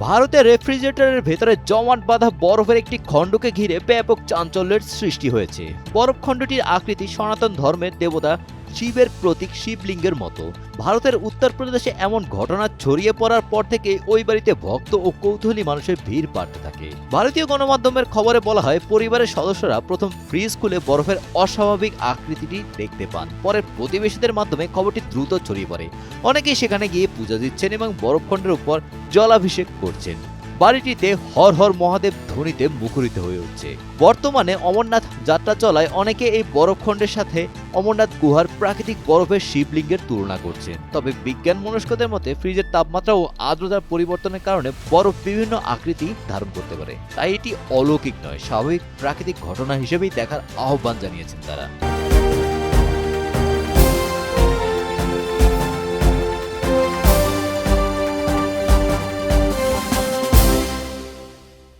ভারতের রেফ্রিজারেটরের ভেতরে জমাট বাঁধা বরফের একটি খণ্ডকে ঘিরে ব্যাপক চাঞ্চল্যের সৃষ্টি হয়েছে। বরফ খণ্ডটির আকৃতি সনাতন ধর্মের দেবতা শিবের প্রতীক শিবলিঙ্গের মতো। ভারতের উত্তরপ্রদেশে এমন ঘটনা ছড়িয়ে পড়ার পর থেকে ওই বাড়িতে ভক্ত ও কৌতূহলী মানুষের ভিড় বাড়তে থাকে। ভারতীয় গণমাধ্যমের খবরে বলা হয়, পরিবারের সদস্যরা প্রথম ফ্রিজ খুলে বরফের অস্বাভাবিক আকৃতিটি দেখতে পান। পরে প্রতিবেশীদের মাধ্যমে খবরটি দ্রুত ছড়িয়ে পড়ে। অনেকেই সেখানে গিয়ে পূজা দিচ্ছেন এবং বরফখণ্ডের উপর জলাভিষেক করছেন। বাড়িটিতে হর হর মহাদেব ধ্বনিতে মুখরিত হয়ে উঠছে। বর্তমানে অমরনাথ যাত্রা চলায় অনেকে এই বরফখণ্ডের সাথে অমরনাথ গুহার প্রাকৃতিক বরফের শিবলিঙ্গের তুলনা করছেন। তবে বিজ্ঞান মনস্কদের মতে ফ্রিজের তাপমাত্রা ও আর্দ্রতার পরিবর্তনের কারণে বরফ বিভিন্ন আকৃতি ধারণ করতে পারে। তাই এটি অলৌকিক নয়, স্বাভাবিক প্রাকৃতিক ঘটনা হিসেবেই দেখার আহ্বান জানিয়েছেন তারা।